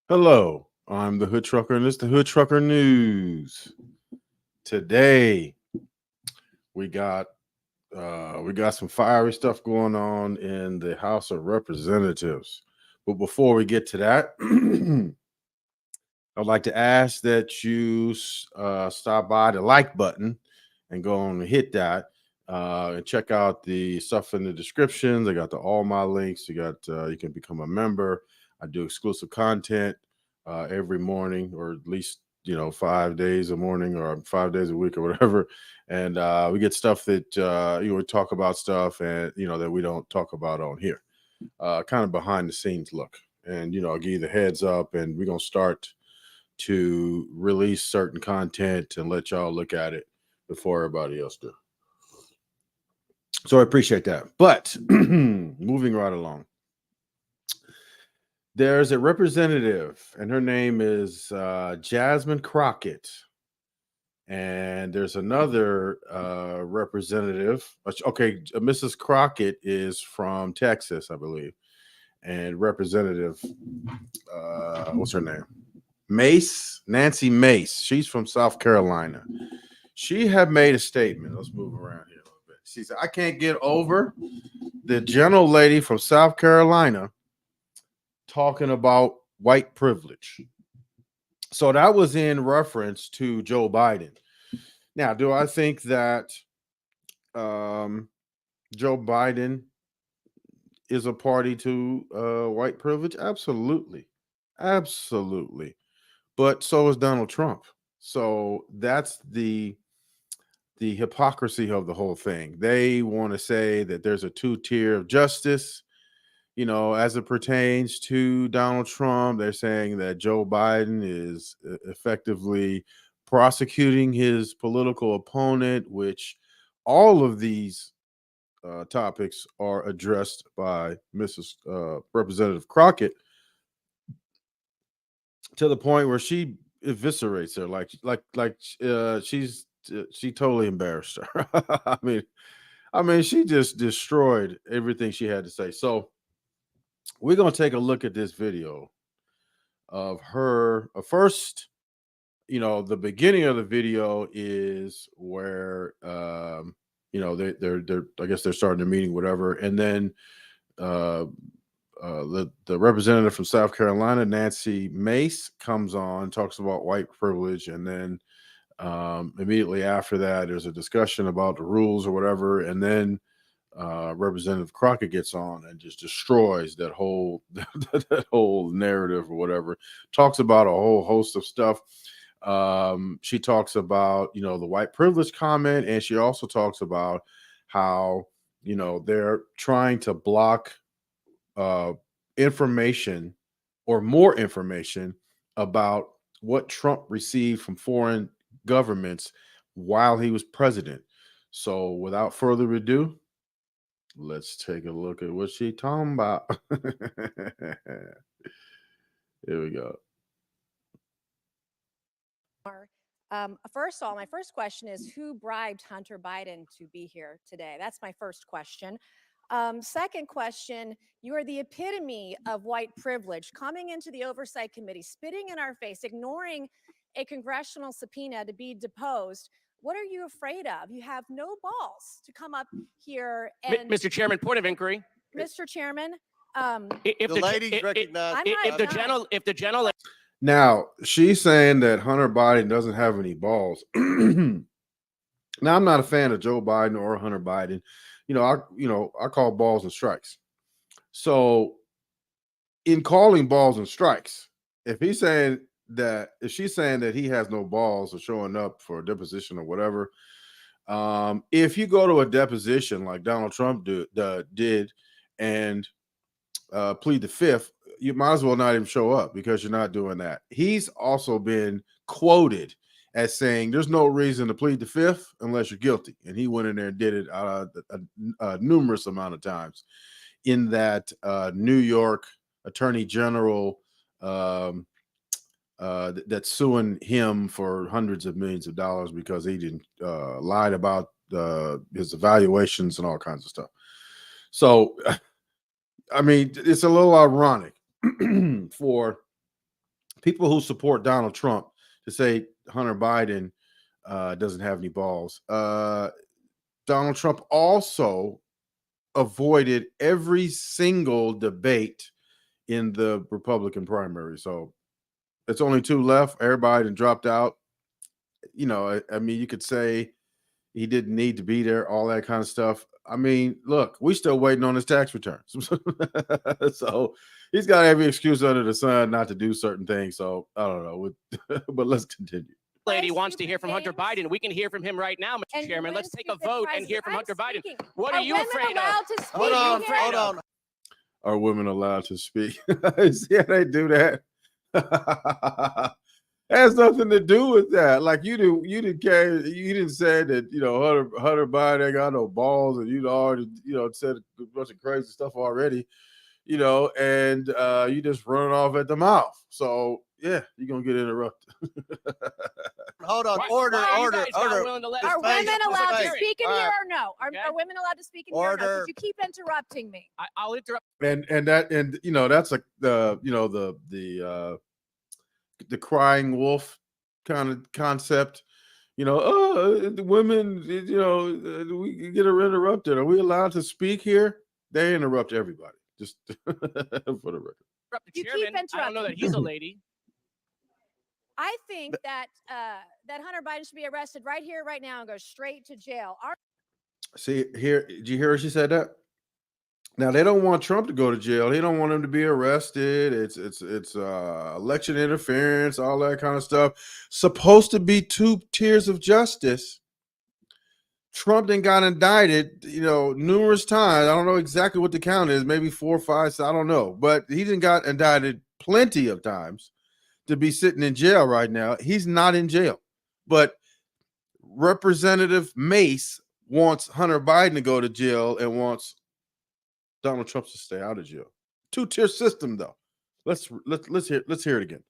Hello, I'm the Hood Trucker, and this is the Hood Trucker News. Today we got some fiery stuff going on in the House of Representatives. But before we get to that, I'd like to ask that you stop by the like button and go on and hit that. And check out the stuff in the descriptions. I got all my links. You can become a member. I do exclusive content every morning, or at least 5 days a morning or 5 days a week or whatever. And we get stuff that we talk about stuff and that we don't talk about on here. Kind of behind the scenes look. And I'll give you the heads up, and we're gonna start to release certain content and let y'all look at it before everybody else do. So I appreciate that. But moving right along, there's a representative, and her name is Jasmine Crockett. And there's another representative. Okay, Mrs. Crockett is from Texas, I believe. And Representative, what's her name? Mace, Nancy Mace. She's from South Carolina. She had made a statement. Let's move around here a little bit. She said, I can't get over the gentle lady from South Carolina talking about white privilege. So that was in reference to Joe Biden. Now, do I think that Joe Biden is a party to white privilege? Absolutely. Absolutely. But so is Donald Trump. So that's the hypocrisy of the whole thing. They want to say that there's a two-tier of justice, as it pertains to Donald Trump. They're saying that Joe Biden is effectively prosecuting his political opponent, which all of these topics are addressed by Mrs. Representative Crockett, to the point where she eviscerates her, she totally embarrassed her. I mean, she just destroyed everything she had to say. So we're gonna take a look at this video of her. First, the beginning of the video is where they're I guess they're starting the meeting, whatever, and then uh, the representative from South Carolina, Nancy Mace, comes on, talks about white privilege, and then immediately after that, there's a discussion about the rules or whatever, and then Representative Crockett gets on and just destroys that whole that whole narrative or whatever. Talks about a whole host of stuff. She talks about the white privilege comment, and she also talks about how they're trying to block uh, information or more information about what Trump received from foreign governments while he was president. So, without further ado, let's take a look at what she talking about. Here we go. First of all, my first question is who bribed Hunter Biden to be here today? That's my first question. Second question, you are the epitome of white privilege, coming into the Oversight Committee, spitting in our face, ignoring a congressional subpoena to be deposed. What are you afraid of? You have no balls to come up here and— Mr. Chairman, point of inquiry. Mr. Chairman, If The ladies recognize. if the general Now, she's saying that Hunter Biden doesn't have any balls. Now, I'm not a fan of Joe Biden or Hunter Biden. I call balls and strikes. So, in calling balls and strikes, if she's saying that he has no balls or showing up for a deposition or whatever, if you go to a deposition like Donald Trump did and plead the fifth, you might as well not even show up, because you're not doing that. He's also been quoted as saying there's no reason to plead the fifth unless you're guilty. And he went in there and did it a numerous amount of times in that New York attorney general that's suing him for hundreds of millions of dollars because he didn't lied about his evaluations and all kinds of stuff. So, I mean, it's a little ironic for people who support Donald Trump to say Hunter Biden doesn't have any balls. Donald Trump also avoided every single debate in the Republican primary. So it's only 2 left. Everybody done dropped out. You know, I mean, you could say he didn't need to be there, all that kind of stuff. I mean, look, we still waiting on his tax returns. So he's got every excuse under the sun not to do certain things. So I don't know, but let's continue. Lady Play wants to hear stupid from Hunter games Biden. We can hear from him right now, Mr. and Chairman. win Let's take a stupid vote and prizes. hear from I'm Hunter Biden. speaking. What are you women afraid of? allowed to speak? What are you Hold afraid on. of? Are women allowed to speak? See how they do that? Has nothing to do with that. Like you didn't say that, you know, Hunter Biden ain't got no balls, and you'd already, you know, said a bunch of crazy stuff already, you know, and you just running off at the mouth. So yeah, you're gonna get interrupted. Hold on. Why Order. are you guys not Order. willing to let Are us Space, women finish allowed to hearing? speak in All here right. or no? Okay. Are women allowed to speak in here or no? Order. Because you keep interrupting me. I'll interrupt. And you know, that's like the, you know, the crying wolf kind of concept. You know, the women, you know, we get interrupted. Are we allowed to speak here? They interrupt everybody. Just for the record. Interrupt the You keep chairman. I don't know that he's a lady. I think that that Hunter Biden should be arrested right here, right now, and go straight to jail. See here, did you hear her? She said that. Now they don't want Trump to go to jail. They don't want him to be arrested. It's election interference, all that kind of stuff. Supposed to be 2 tiers of justice. Trump then got indicted, you know, numerous times. I don't know exactly what the count is, maybe 4 or 5. I don't know, but he didn't got indicted plenty of times to be sitting in jail right now. He's not in jail, but Representative Mace wants Hunter Biden to go to jail and wants Donald Trump to stay out of jail. 2-tier system, though. Let's hear it again.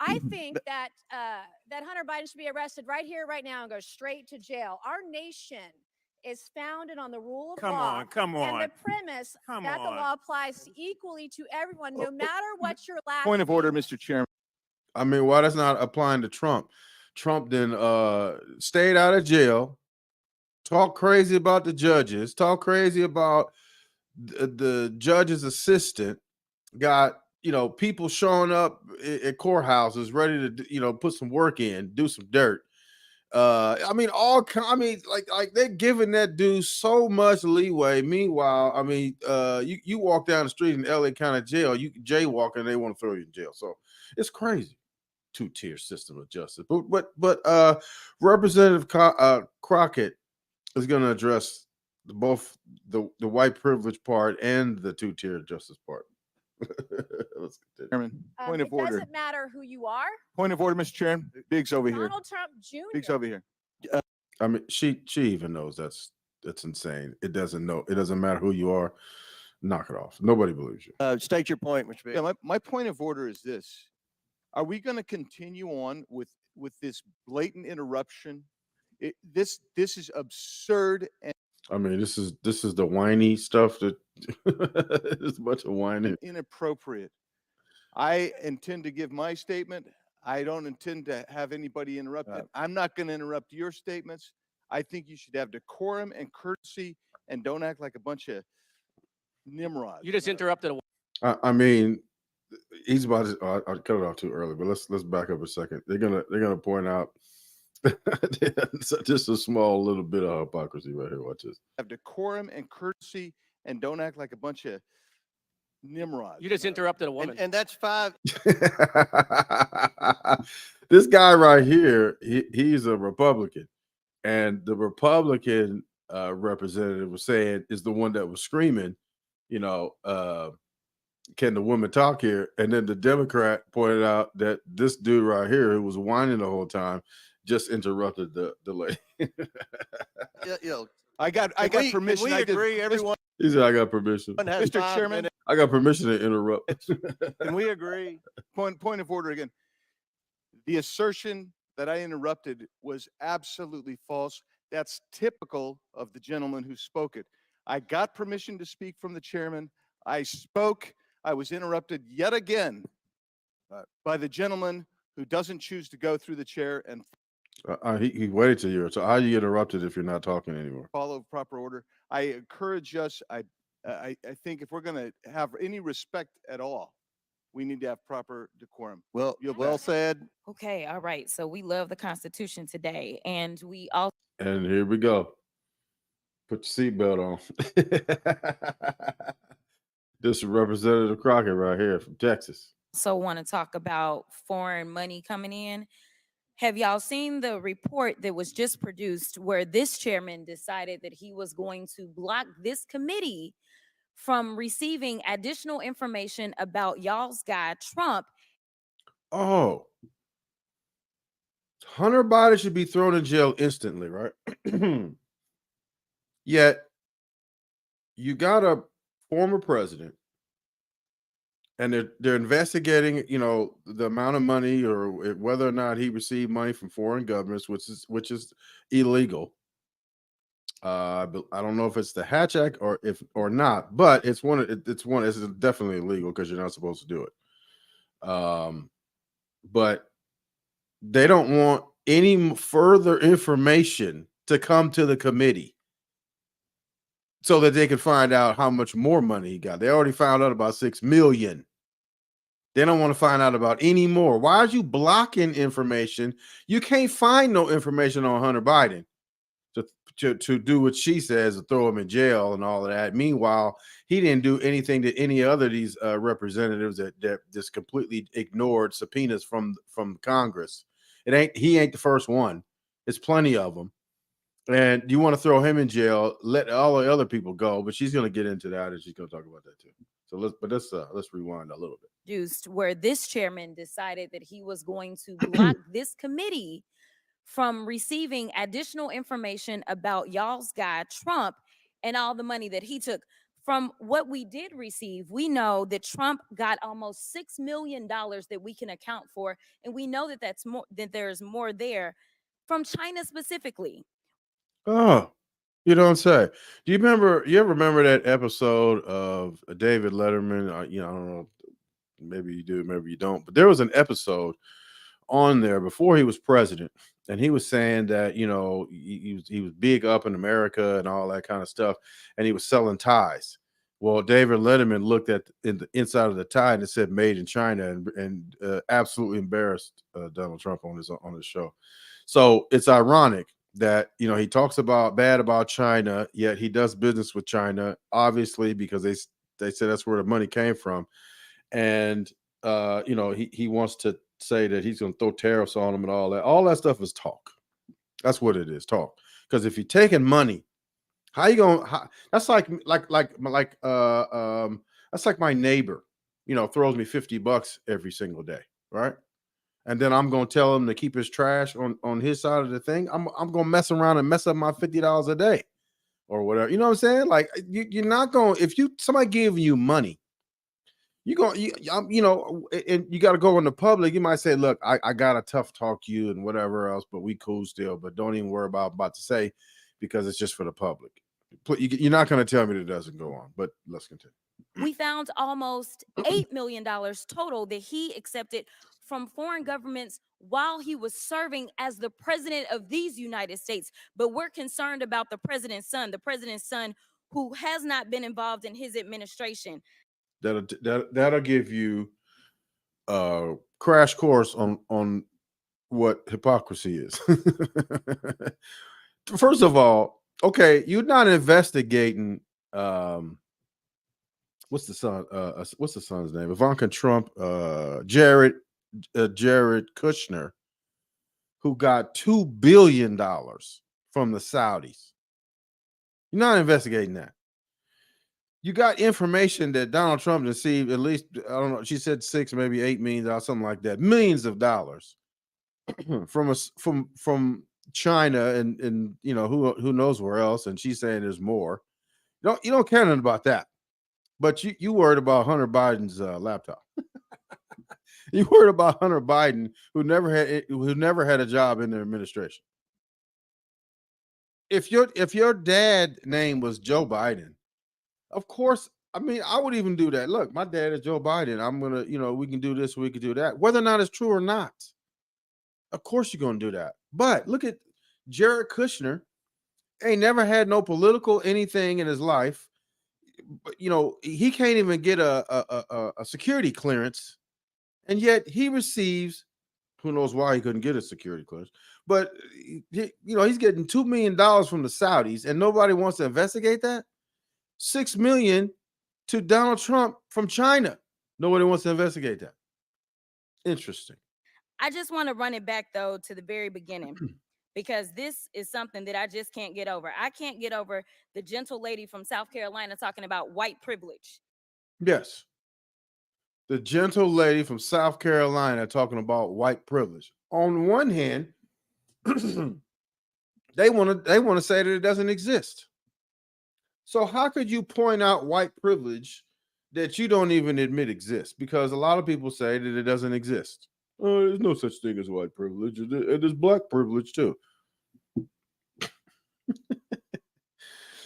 I think that that Hunter Biden should be arrested right here, right now, and go straight to jail. Our nation is founded on the rule of law. Come on. And the premise Come that the on. law applies equally to everyone, no matter what your last Point of order, name Mr. Chairman. I mean, why that's not applying to Trump? Trump then stayed out of jail, talk crazy about the judges, talk crazy about the judge's assistant, got, you know, people showing up at courthouses ready to, you know, put some work in, do some dirt. I mean, like they're giving that dude so much leeway. Meanwhile, I mean, you walk down the street in LA County Jail, you jaywalk and they want to throw you in jail. So it's crazy. 2-tier system of justice. But Representative Crockett is going to address both the white privilege part and the 2-tier justice part. Let's continue. Chairman, point of it order. doesn't matter who you are. Point of order, Mr. Chairman. Biggs over here. Donald Trump Jr. Biggs over here. I mean, she even knows that's insane. It doesn't matter who you are. Knock it off. Nobody believes you. State your point, Mr. Yeah, my point of order is this. Are we going to continue on with this blatant interruption? This is absurd and I mean, this is the whiny stuff that it's a bunch of whining. inappropriate. I intend to give my statement. I don't intend to have anybody interrupted. I'm not going to interrupt your statements. I think you should have decorum and courtesy and don't act like a bunch of nimrods. You just interrupted a I mean, he's about to. I cut it off too early, but let's back up a second. They're gonna point out just a small little bit of hypocrisy right here. Watch this. Have decorum and courtesy and don't act like a bunch of nimrods. You just interrupted a woman. And that's 5. This guy right here, he's a Republican, and the Republican representative was saying is the one that was screaming, you know, can the woman talk here? And then the Democrat pointed out that this dude right here, who was whining the whole time, just interrupted the lady. You know, I got permission. We agree. Everyone He said, "I got permission. has Mr. 5 Chairman, minutes. I got permission to interrupt." Can we agree? Point of order again. The assertion that I interrupted was absolutely false. That's typical of the gentleman who spoke it. I got permission to speak from the chairman. I spoke. I was interrupted yet again by the gentleman who doesn't choose to go through the chair and he waited till you're. So how you interrupted if you're not talking anymore? follow proper order. I encourage us. I think if we're going to have any respect at all, we need to have proper decorum. Well, You're well back. said. Okay, all right. So we love the Constitution today, and we also And here we go. Put your seatbelt on. This is Representative Crockett right here from Texas. want to talk about foreign money coming in. Have y'all seen the report that was just produced where this chairman decided that he was going to block this committee from receiving additional information about y'all's guy, Trump? Oh, Hunter Biden should be thrown in jail instantly, right? Yet you got a former president, and they're investigating, the amount of money or whether or not he received money from foreign governments, which is illegal. I don't know if it's the Hatch Act or not, but it's definitely illegal because you're not supposed to do it. But they don't want any further information to come to the committee so that they can find out how much more money he got. They already found out about $6 million. They don't want to find out about any more. Why are you blocking information? You can't find no information on Hunter Biden to do what she says, to throw him in jail and all of that. Meanwhile, he didn't do anything to any other of these representatives that just completely ignored subpoenas from Congress. He ain't the first one. It's plenty of them. And you want to throw him in jail, let all the other people go, but she's going to get into that and she's going to talk about that too. So let's rewind a little bit. Where this chairman decided that he was going to block this committee from receiving additional information about y'all's guy, Trump, and all the money that he took. From what we did receive, we know that Trump got almost $6 million that we can account for. And we know that there's more there from China specifically. Oh, you don't say. You ever remember that episode of David Letterman? I don't know. Maybe you do, maybe you don't. But there was an episode on there before he was president, and he was saying that he was big up in America and all that kind of stuff, and he was selling ties. Well, David Letterman looked at the inside of the tie and it said "Made in China" and absolutely embarrassed Donald Trump on his show. So it's ironic that he talks bad about China, yet he does business with China, obviously because they said that's where the money came from, and he wants to say that he's going to throw tariffs on them and all that. All that stuff is talk. That's what it is, talk. Because if you're taking money, how you going? That's like that's like my neighbor, throws me $50 every single day, right? And then I'm going to tell him to keep his trash on his side of the thing. I'm going to mess around and mess up my $50 a day or whatever. You know what I'm saying? Like you're not going, if somebody giving you money, and you got to go in the public. You might say, look, I got to tough talk you and whatever else, but we cool still, but don't even worry about to say, because it's just for the public. You're not going to tell me that it doesn't go on, but let's continue. We found almost $8 million total that he accepted from foreign governments while he was serving as the president of these United States. But we're concerned about the president's son who has not been involved in his administration. That'll give you a crash course on what hypocrisy is. First of all, okay, you're not investigating what's the son's name? Ivanka Trump, Jared Kushner, who got $2 billion from the Saudis. You're not investigating that. You got information that Donald Trump received at least, I don't know, she said $6, maybe $8 million, something like that, millions of dollars from China and who knows where else, and she's saying there's more. You don't care nothing about that, but you worried about Hunter Biden's laptop. You worried about Hunter Biden, who never had a job in the administration. If your dad name was Joe Biden, of course I mean, I would even do that. Look, my dad is Joe Biden. I'm gonna, we can do this, we can do that, whether or not it's true or not. Of course, you're gonna do that. But look at Jared Kushner. Ain't never had no political anything in his life. But he can't even get a security clearance, and yet he receives. Who knows why he couldn't get a security clearance? But he's getting $2 million from the Saudis, and nobody wants to investigate that. $6 million to Donald Trump from China. Nobody wants to investigate that. Interesting. I just want to run it back though to the very beginning, because this is something that I just can't get over. I can't get over the gentle lady from South Carolina talking about white privilege. Yes. The gentle lady from South Carolina talking about white privilege. On one hand, they want to say that it doesn't exist. So how could you point out white privilege that you don't even admit exists? Because a lot of people say that it doesn't exist. Oh, there's no such thing as white privilege. It is black privilege too.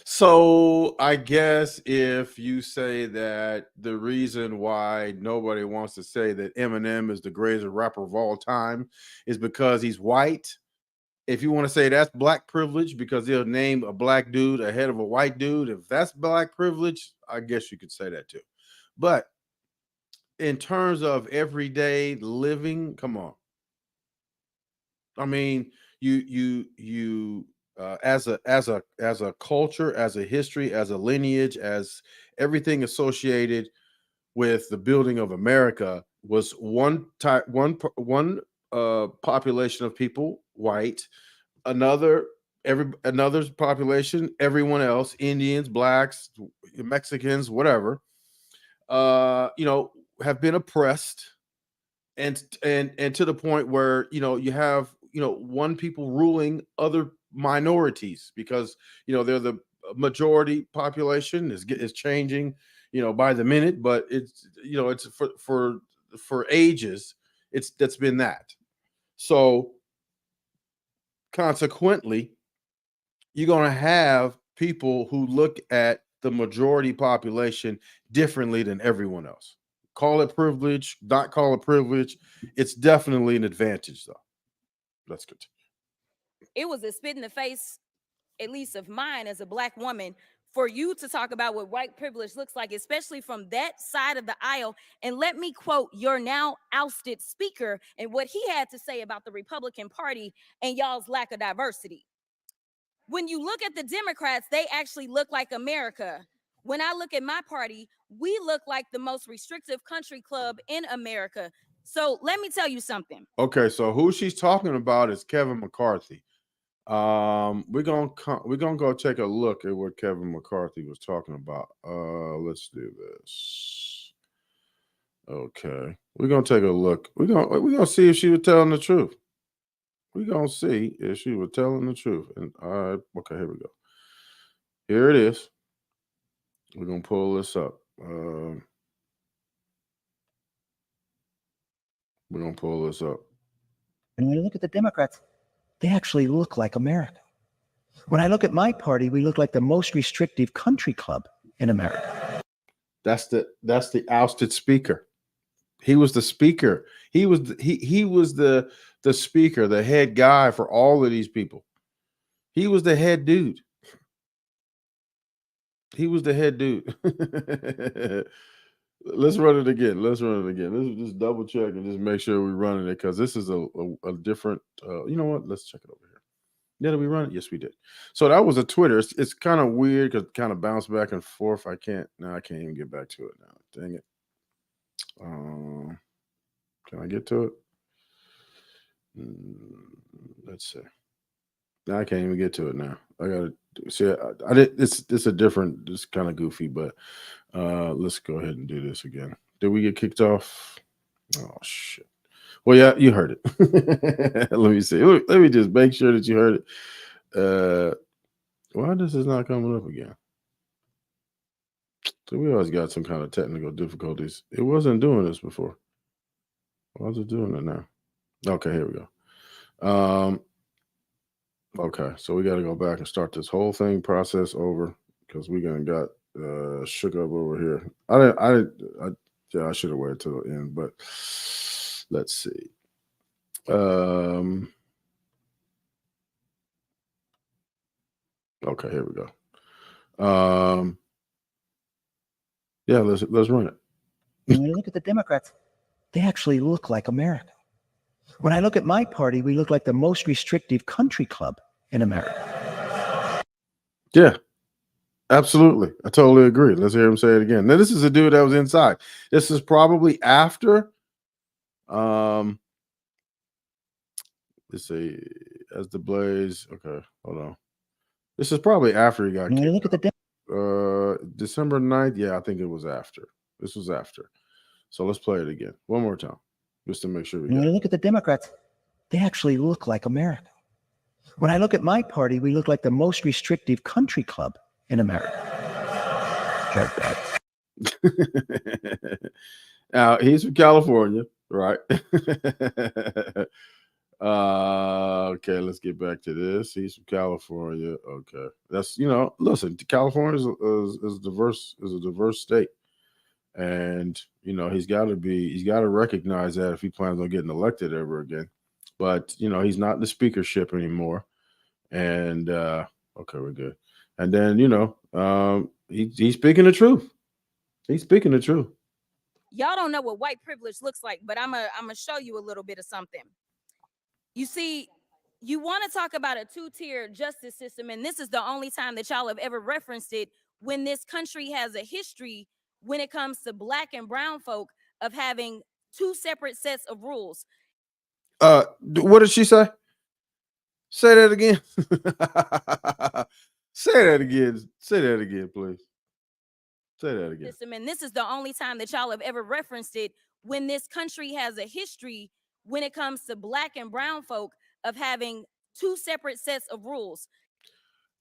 So I guess if you say that the reason why nobody wants to say that Eminem is the greatest rapper of all time is because he's white, if you want to say that's black privilege because they'll name a black dude ahead of a white dude, if that's black privilege, I guess you could say that too. But in terms of everyday living, come on. I mean, you as a culture, as a history, as a lineage, as everything associated with the building of America was one population of people, white, another population, everyone else, Indians, blacks, Mexicans, whatever, have been oppressed, and to the point where you have one people ruling other minorities because they're the majority population is changing by the minute, but it's it's for ages that's been that. So consequently, you're going to have people who look at the majority population differently than everyone else. Call it privilege, not call it privilege. It's definitely an advantage, though. That's good. It was a spit in the face, at least of mine as a black woman, for you to talk about what white privilege looks like, especially from that side of the aisle. And let me quote your now ousted speaker and what he had to say about the Republican Party and y'all's lack of diversity. When you look at the Democrats, they actually look like America. When I look at my party, we look like the most restrictive country club in America. So let me tell you something. Okay, so who she's talking about is Kevin McCarthy. We're gonna go take a look at what Kevin McCarthy was talking about. Let's do this. Okay, we're gonna take a look. We're gonna see if she was telling the truth. We're gonna see if she was telling the truth. And okay, here we go. Here it is. We're gonna pull this up. We're gonna pull this up. And when you look at the Democrats, they actually look like America. When I look at my party, we look like the most restrictive country club in America. That's the ousted speaker. He was the speaker. He was the speaker, the head guy for all of these people. He was the head dude. He was the head dude. Let's run it again. Let's just double check and just make sure we're running it, because this is a different. You know what? Let's check it over here. Yeah, did we run it? Yes, we did. So that was a Twitter. It's kind of weird because it kind of bounced back and forth. I can't even get back to it now. Dang it. Can I get to it? Let's see. Now I can't even get to it now. I gotta see. I did. It's a different. It's kind of goofy, but let's go ahead and do this again. Did we get kicked off? Oh shit. Well, yeah, you heard it. Let me see. Let me just make sure that you heard it. Why this is not coming up again? So we always got some kind of technical difficulties. It wasn't doing this before. Why is it doing it now? Okay, here we go. Okay, so we got to go back and start this whole thing process over, because we got shook up over here. Yeah, I should have waited till the end, but let's see. Okay, here we go. Yeah, let's run it. When I look at the Democrats, they actually look like America. When I look at my party, we look like the most restrictive country club in America. Yeah, absolutely. I totally agree. Let's hear him say it again. Now, this is a dude that was inside. This is probably after. Let's see. As the blaze. Okay, hold on. This is probably after he got When I kicked look at the December 9th. Yeah, I think it was after. This was after. So let's play it again. One more time. Just to make sure we When get I it. look at the Democrats, they actually look like America. When I look at my party, we look like the most restrictive country club in America. Check that. Now he's from California, right? Okay, let's get back to this. He's from California. Okay, that's listen, California is a diverse state, and he's got to recognize that if he plans on getting elected ever again. But he's not in the speakership anymore, and okay, we're good. And then he's speaking the truth. He's speaking the truth. Y'all don't know what white privilege looks like, but I'm gonna show you a little bit of something. You see, you want to talk about a two-tier justice system, and this is the only time that y'all have ever referenced it, when this country has a history when it comes to Black and brown folk of having two separate sets of rules. What did she say? Say that again. Say that again. Say that again, please. Say that again. And this is the only time that y'all have ever referenced it, when this country has a history when it comes to Black and brown folk of having two separate sets of rules.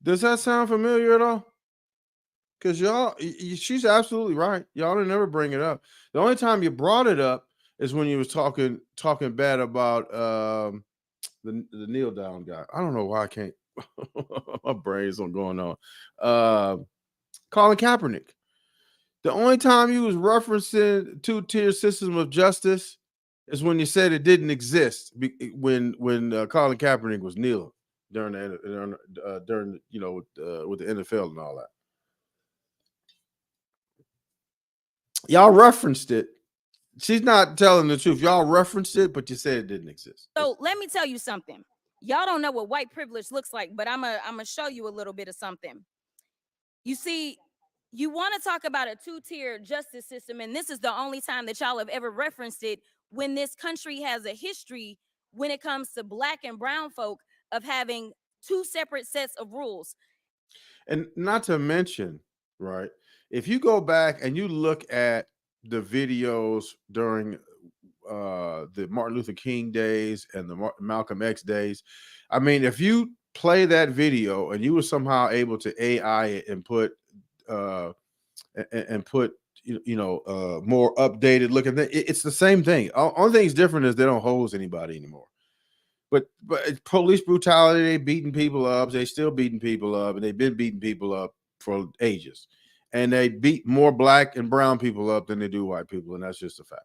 Does that sound familiar at all? Because she's absolutely right. Y'all didn't ever bring it up. The only time you brought it up is when you was talking bad about the kneel down guy. I don't know why I can't. My brain's not going on. Colin Kaepernick. The only time you was referencing two-tier system of justice is when you said it didn't exist. When Colin Kaepernick was kneeling during with the NFL and all that. Y'all referenced it. She's not telling the truth. Y'all referenced it, but you said it didn't exist. So let me tell you something. Y'all don't know what white privilege looks like, but I'm gonna show you a little bit of something. You see, you want to talk about a two-tier justice system, and this is the only time that y'all have ever referenced it, when this country has a history when it comes to Black and brown folk of having two separate sets of rules. And not to mention, right, if you go back and you look at the videos during the Martin Luther King days and the Malcolm X days, I mean, if you play that video and you were somehow able to AI it and put more updated looking thing, it's the same thing. Only thing is different is they don't hose anybody anymore. But it's police brutality, they beating people up, they still beating people up, and they've been beating people up for ages. And they beat more Black and brown people up than they do white people, and that's just a fact.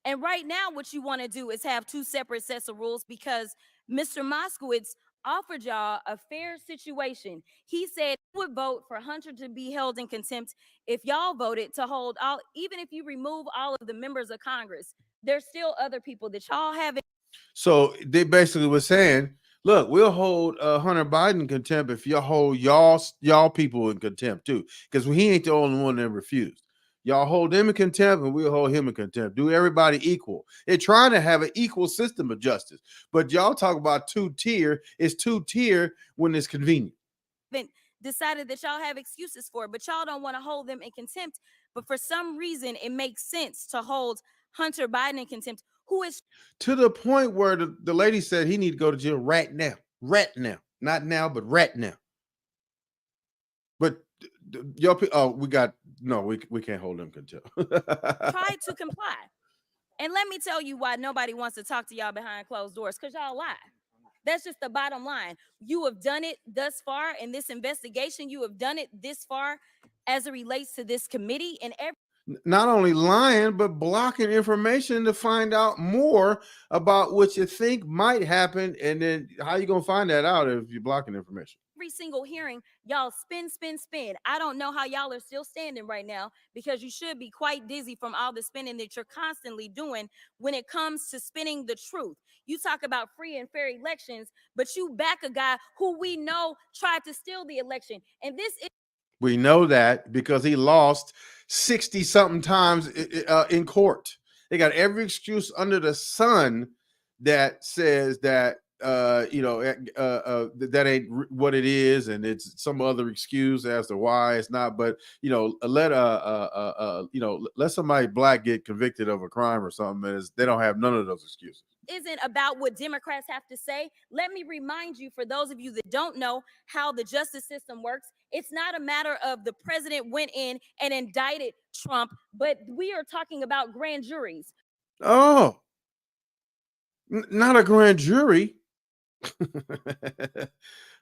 And right now, what you want to do is have two separate sets of rules, because Mr. Moskowitz offered y'all a fair situation. He said he would vote for Hunter to be held in contempt if y'all voted to hold all, even if you remove all of the members of Congress, there's still other people that y'all have. So they basically were saying, look, we'll hold Hunter Biden in contempt if y'all hold y'all people in contempt too, because he ain't the only one that refused. Y'all hold him in contempt and we'll hold him in contempt. Do everybody equal. They're trying to have an equal system of justice. But y'all talk about two-tier. It's two-tier when it's convenient. Decided that y'all have excuses for it, but y'all don't want to hold them in contempt. But for some reason, it makes sense to hold Hunter Biden in contempt, who is to the point where the lady said he need to go to jail right now. Not now, but right now. But y'all, we can't hold them contempt. Try to comply. And let me tell you why nobody wants to talk to y'all behind closed doors, because y'all lie. That's just the bottom line. You have done it thus far in this investigation. You have done it this far as it relates to this committee and every. Not only lying, but blocking information to find out more about what you think might happen. And then how you going to find that out if you're blocking information? Every single hearing, y'all spin. I don't know how y'all are still standing right now, because you should be quite dizzy from all the spinning that you're constantly doing when it comes to spinning the truth. You talk about free and fair elections, but you back a guy who we know tried to steal the election. And this is. We know that because he lost 60 something times in court. They got every excuse under the sun that says that that ain't what it is, and it's some other excuse as to why it's not. But let somebody black get convicted of a crime or something, they don't have none of those excuses. Isn't about what Democrats have to say. Let me remind you, for those of you that don't know how the justice system works, it's not a matter of the president went in and indicted Trump, but we are talking about grand juries. Oh, not a grand jury.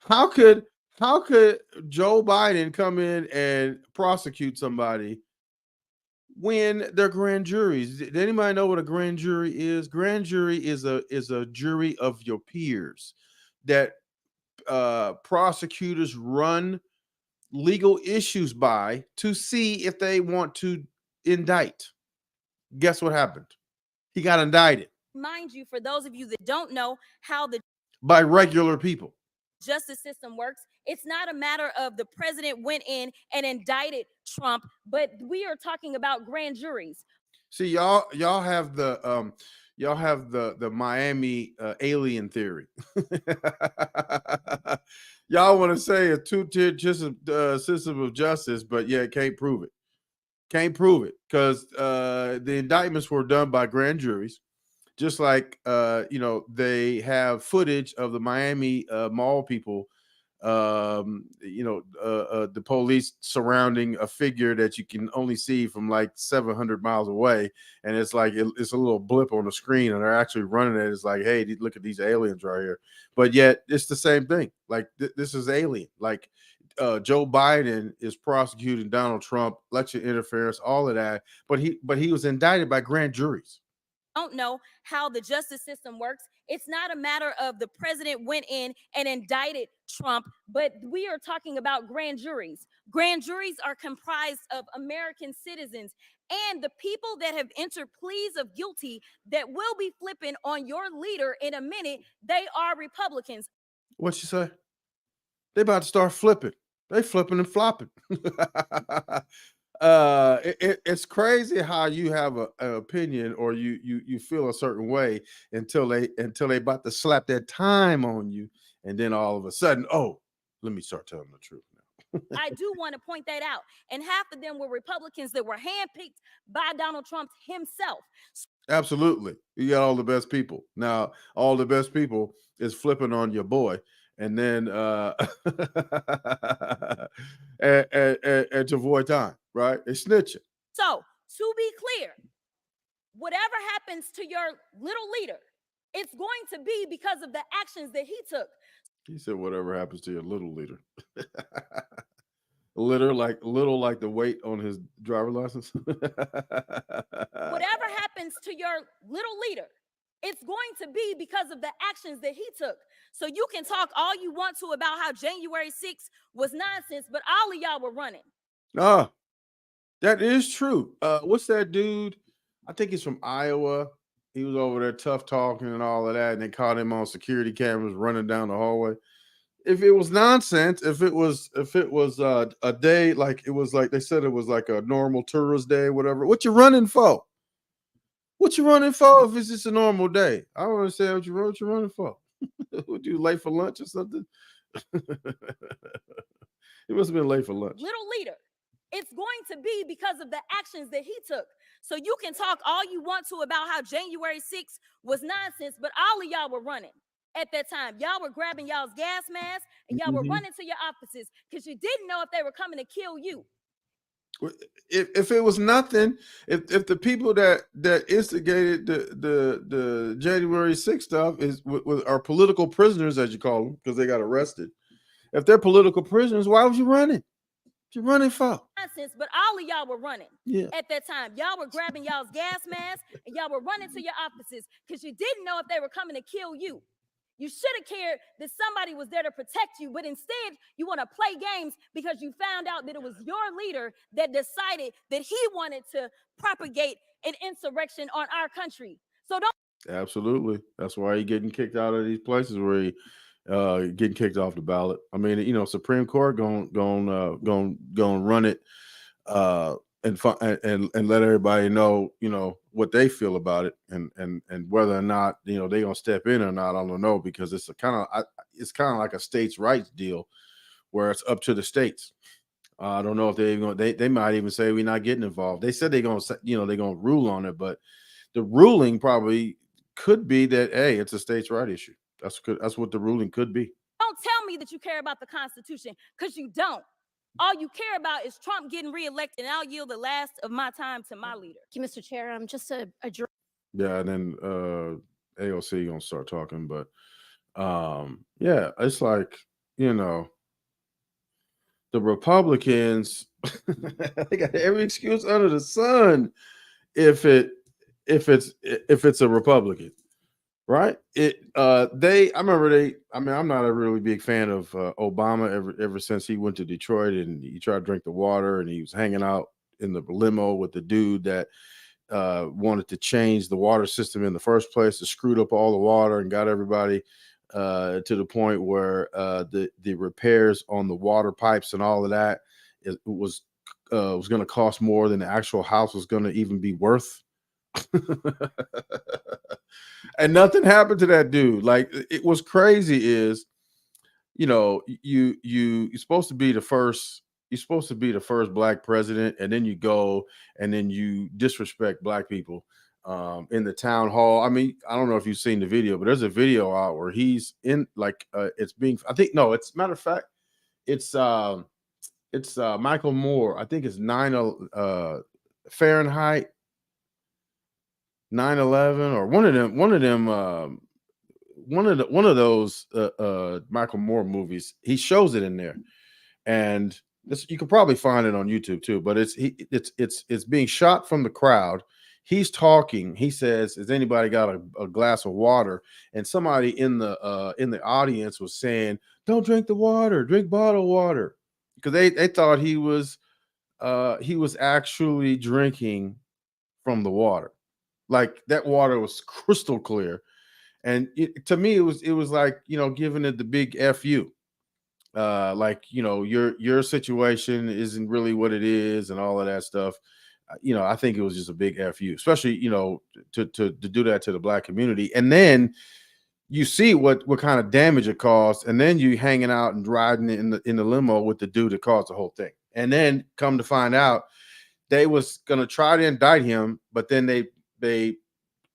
How could Joe Biden come in and prosecute somebody when they're grand juries? Does anybody know what a grand jury is? Grand jury is a jury of your peers that prosecutors run legal issues by to see if they want to indict. Guess what happened? He got indicted. Mind you, for those of you that don't know how the by regular people justice system works, it's not a matter of the president went in and indicted Trump, but we are talking about grand juries. See, y'all have the Miami alien theory. Y'all want to say a two-tier system of justice, but yeah, can't prove it. Can't prove it because the indictments were done by grand juries. Just like, they have footage of the Miami mall people, the police surrounding a figure that you can only see from like 700 miles away. And it's like, it's a little blip on the screen and they're actually running it. It's like, hey, look at these aliens right here. But yet it's the same thing. Like this is alien. Like Joe Biden is prosecuting Donald Trump, election interference, all of that. But he was indicted by grand juries. Don't know how the justice system works. It's not a matter of the president went in and indicted Trump, but we are talking about grand juries. Grand juries are comprised of American citizens and the people that have entered pleas of guilty that will be flipping on your leader in a minute. They are Republicans. What you say? They about to start flipping. They flipping and flopping. It's crazy how you have an opinion or you feel a certain way until they about to slap that time on you, and then all of a sudden, oh, let me start telling the truth now. I do want to point that out. And half of them were Republicans that were handpicked by Donald Trump himself. Absolutely. You got all the best people. Now, all the best people is flipping on your boy. And then and to avoid time, right? It's snitching. So, to be clear, whatever happens to your little leader, it's going to be because of the actions that he took. He said, whatever happens to your little leader. Little like the weight on his driver's license. Whatever happens to your little leader, it's going to be because of the actions that he took. So you can talk all you want to about how January 6th was nonsense, but all of y'all were running. That is true. What's that dude? I think he's from Iowa. He was over there tough talking and all of that, and they caught him on security cameras running down the hallway. If it was nonsense, if it was a day, like it was like they said it was like a normal tourist day, whatever. What you running for? What you running for if it's just a normal day? I don't understand what you running for. Would you late for lunch or something? He must have been late for lunch. Little leader, it's going to be because of the actions that he took. So you can talk all you want to about how January 6th was nonsense, but all of y'all were running at that time. Y'all were grabbing y'all's gas masks and y'all were running to your offices because you didn't know if they were coming to kill you. If it was nothing, if the people that instigated the January 6th stuff are political prisoners, as you call them, because they got arrested. If they're political prisoners, why was you running? You running for? Nonsense, but all of y'all were running Yeah. at that time. Y'all were grabbing y'all's gas masks and y'all were running to your offices because you didn't know if they were coming to kill you. You should have cared that somebody was there to protect you, but instead you want to play games because you found out that it was your leader that decided that he wanted to propagate an insurrection on our country. So don't. Absolutely. That's why he's getting kicked out of these places where he getting kicked off the ballot. I mean, you know, Supreme Court going run it and let everybody know, you know, what they feel about it and whether or not, you know, they gonna step in or not. I don't know, because it's kind of like a states' rights deal where it's up to the states. I don't know if they might even say we're not getting involved. They said they're gonna rule on it, but the ruling probably could be that, hey, it's a states' right issue. That's what the ruling could be. Don't tell me that you care about the Constitution, because you don't. All you care about is Trump getting reelected, and I'll yield the last of my time to my leader. Thank you, Mr. Chair. Just a Yeah, and then AOC gonna start talking, but yeah, it's like, you know, the Republicans they got every excuse under the sun if it's a Republican. Right. I mean, I'm not a really big fan of Obama ever since he went to Detroit and he tried to drink the water and he was hanging out in the limo with the dude that wanted to change the water system in the first place, to screwed up all the water and got everybody to the point where the repairs on the water pipes and all of that was going to cost more than the actual house was going to even be worth. And nothing happened to that dude. Like, it was crazy is, you know, you're supposed to be the first black president, and then you go and then you disrespect black people in the town hall. I mean, I don't know if you've seen the video, but there's a video out where he's in, like, it's matter of fact, it's Michael Moore. I think it's Fahrenheit 9/11 or one of those Michael Moore movies. He shows it in there, and you can probably find it on YouTube too. But it's being shot from the crowd. He's talking. He says, "Has anybody got a glass of water?" And somebody in the audience was saying, "Don't drink the water. Drink bottled water," because they thought he was actually drinking from the water. Like, that water was crystal clear. And to me, it was like, you know, giving it the big FU. Like, you know, your situation isn't really what it is and all of that stuff. You know, I think it was just a big FU, especially, you know, to do that to the black community. And then you see what kind of damage it caused. And then you hanging out and riding in the limo with the dude that caused the whole thing. And then come to find out, they was going to try to indict him, but then they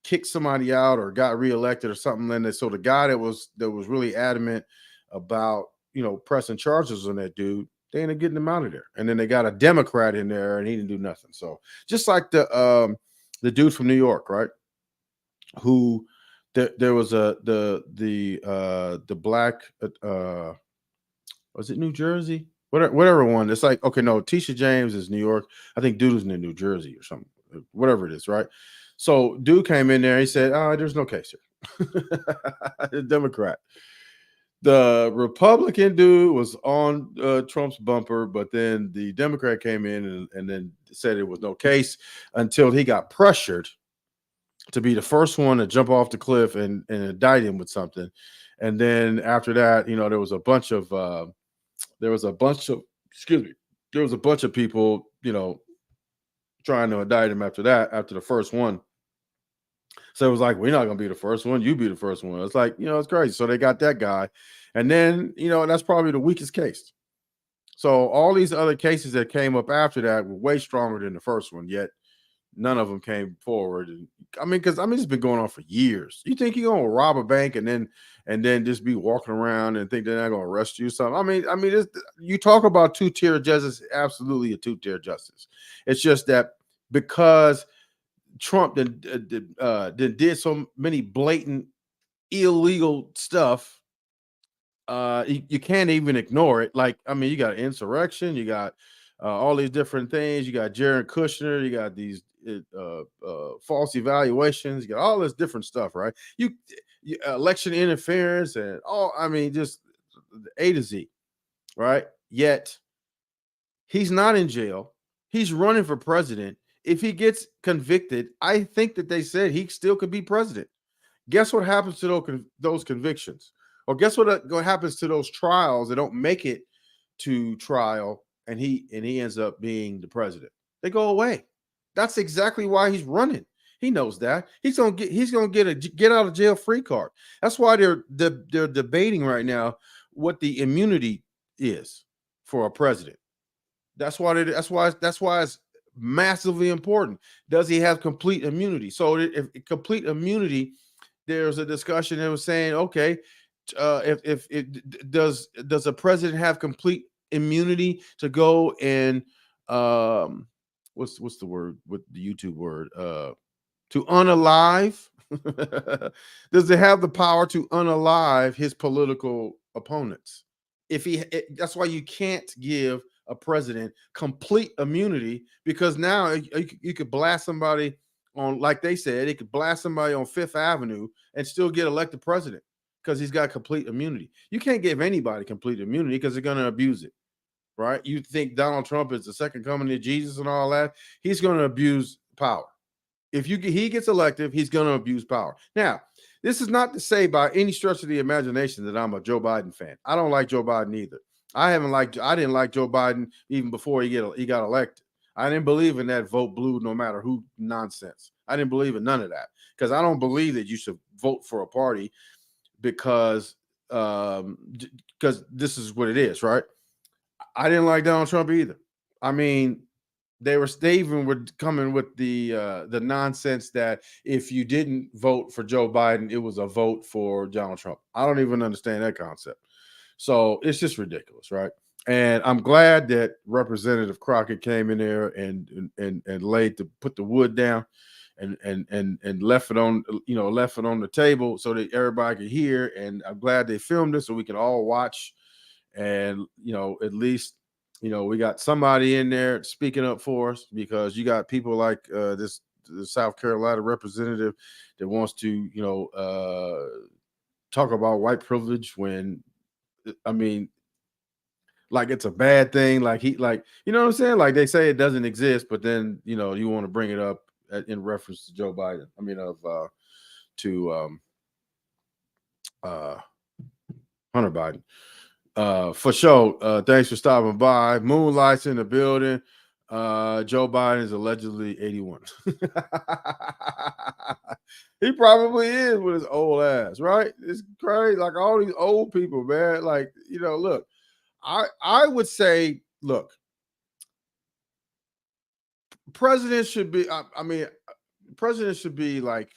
kicked somebody out or got reelected or something. And so the guy that was really adamant about, you know, pressing charges on that dude, they ended up getting him out of there. And then they got a Democrat in there and he didn't do nothing. So just like the dude from New York, right? Who there was the black was it New Jersey? Whatever one. It's like, okay, no, Tisha James is New York. I think dude is in New Jersey or something, whatever it is, right? So dude came in there. He said, there's no case here. Democrat. The Republican dude was on Trump's bumper, but then the Democrat came in and then said it was no case until he got pressured to be the first one to jump off the cliff and indict him with something. And then after that, you know, there was a bunch of people, you know, trying to indict him after the first one. So it was like, we're not going to be the first one. You be the first one. It's like, you know, it's crazy. So they got that guy. And then, you know, that's probably the weakest case. So all these other cases that came up after that were way stronger than the first one, yet none of them came forward. And it's been going on for years. You think you're going to rob a bank and then just be walking around and think they're not going to arrest you? Something. I mean, you talk about two-tier justice, absolutely a two-tier justice. It's just that because Trump did so many blatant illegal stuff, you can't even ignore it. Like, I mean, you got insurrection, you got all these different things. You got Jared Kushner. You got these false evaluations. You got all this different stuff, right? You election interference and all. I mean, just A to Z, right? Yet he's not in jail. He's running for president. If he gets convicted, I think that they said he still could be president. Guess what happens to those convictions? Or guess what happens to those trials that don't make it to trial and he ends up being the president? They go away. That's exactly why he's running. He knows that. He's gonna get a get out of jail free card. That's why they're debating right now what the immunity is for a president. That's why it's massively important. Does he have complete immunity? So if complete immunity, there's a discussion that was saying, okay, does a president have complete immunity to go and what's the word with the YouTube word to unalive? Does it have the power to unalive his political opponents? That's why you can't give a president complete immunity, because now you could blast somebody on, like they said, it could blast somebody on Fifth Avenue and still get elected president because he's got complete immunity. You can't give anybody complete immunity because they're going to abuse it, right? You think Donald Trump is the second coming of Jesus and all that? He's going to abuse power. If he gets elected, he's going to abuse power. Now, this is not to say by any stretch of the imagination that I'm a Joe Biden fan. I don't like Joe Biden either. I didn't like Joe Biden even before he got elected. I didn't believe in that vote blue no matter who nonsense. I didn't believe in none of that, because I don't believe that you should vote for a party because this is what it is, right? I didn't like Donald Trump either. I mean, they even were coming with the nonsense that if you didn't vote for Joe Biden, it was a vote for Donald Trump. I don't even understand that concept. So it's just ridiculous, right? And I'm glad that Representative Crockett came in there and put the wood down and left it on the table so that everybody could hear. And I'm glad they filmed it so we can all watch. And at least we got somebody in there speaking up for us, because you got people like the South Carolina representative that wants to talk about white privilege when, I mean, like it's a bad thing. Like you know what I'm saying? Like they say it doesn't exist, but then you want to bring it up in reference to Joe Biden. I mean, Hunter Biden. For sure. Thanks for stopping by. Moonlight's in the building. Joe Biden is allegedly 81. He probably is with his old ass, right? It's crazy. Like all these old people, man. Like, look, I would say, look, presidents should be, presidents should be like,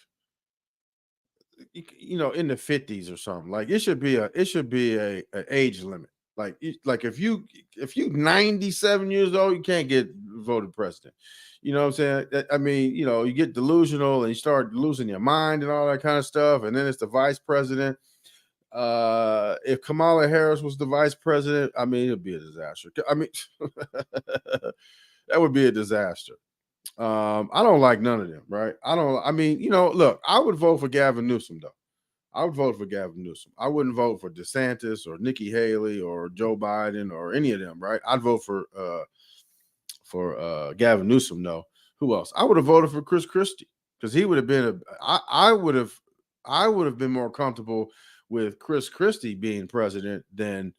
in the 50s or something. Like it should be a age limit. Like if you 97 years old, you can't get voted president. You know what I'm saying? I mean, you get delusional and you start losing your mind and all that kind of stuff. And then it's the vice president. If Kamala Harris was the vice president, I mean, it'd be a disaster. I mean, that would be a disaster. I don't like none of them, right? Look, I would vote for Gavin Newsom, though. I would vote for Gavin Newsom. I wouldn't vote for DeSantis or Nikki Haley or Joe Biden or any of them, right? I'd vote for Gavin Newsom, though. Who else? I would have voted for Chris Christie, because he would have been I would have been more comfortable with Chris Christie being president than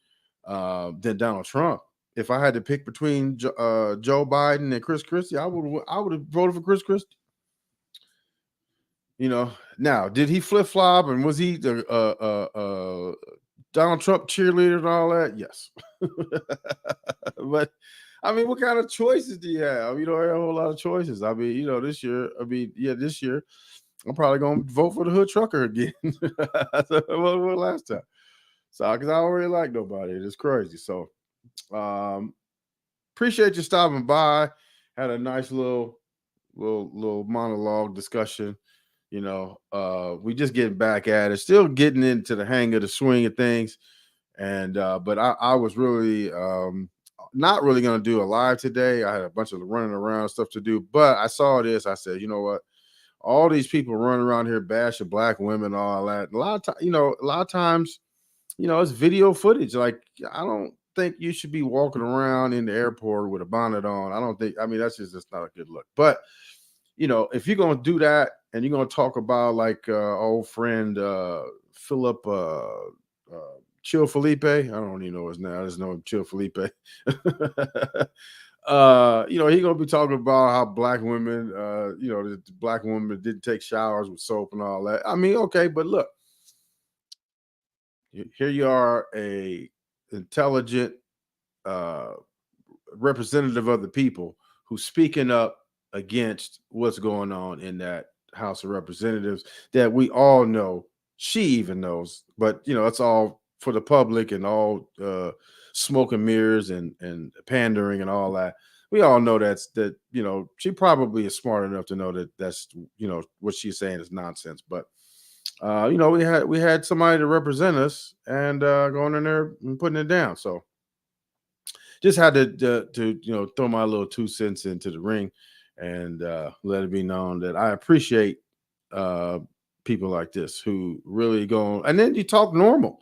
Donald Trump. If I had to pick between Joe Biden and Chris Christie, I would have voted for Chris Christie. Now, did he flip flop and was he the Donald Trump cheerleader and all that? Yes. But I mean, what kind of choices do you have? You don't have a whole lot of choices. I mean, this year, this year, I'm probably going to vote for the hood trucker again. What last time? So, because I don't really like nobody. It's crazy. So, appreciate you stopping by. Had a nice little monologue discussion. We just getting back at it, still getting into the hang of the swing of things. And but I was really not really going to do a live today. I had a bunch of running around stuff to do, but I saw this. I said, you know what? All these people running around here bashing black women, all that. A lot of times, it's video footage. Like, I don't think you should be walking around in the airport with a bonnet on. I mean, that's just not a good look. But, if you're going to do that and you're going to talk about like old friend Philip Chill Felipe, I don't even know his name. I just know him Chill Felipe. He gonna be talking about how black women, the black women didn't take showers with soap and all that. I mean, okay, but look, here you are, a intelligent representative of the people who's speaking up against what's going on in that House of Representatives that we all know. She even knows, but it's all for the public and all smoke and mirrors and pandering and all that. We all know that she probably is smart enough to know that's what she's saying is nonsense. But we had somebody to represent us and going in there and putting it down. So just had to throw my little 2 cents into the ring and let it be known that I appreciate people like this who really go. And then you talk normal.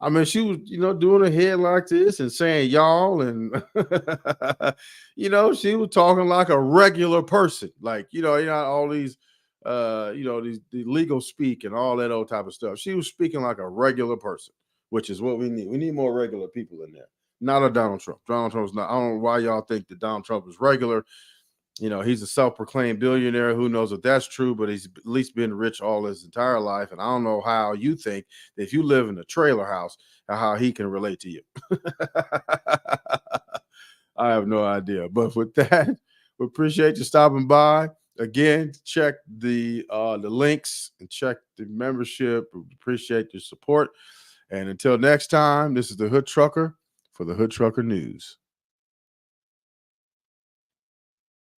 I mean, she was, doing a head like this and saying y'all, and she was talking like a regular person, like all these, these the legal speak and all that old type of stuff. She was speaking like a regular person, which is what we need. We need more regular people in there, not a Donald Trump. Donald Trump's not. I don't know why y'all think that Donald Trump is regular. He's a self-proclaimed billionaire. Who knows if that's true, but he's at least been rich all his entire life. And I don't know how you think that if you live in a trailer house, how he can relate to you. I have no idea. But with that, we appreciate you stopping by. Again, check the links and check the membership. We appreciate your support. And until next time, this is the Hood Trucker for the Hood Trucker News.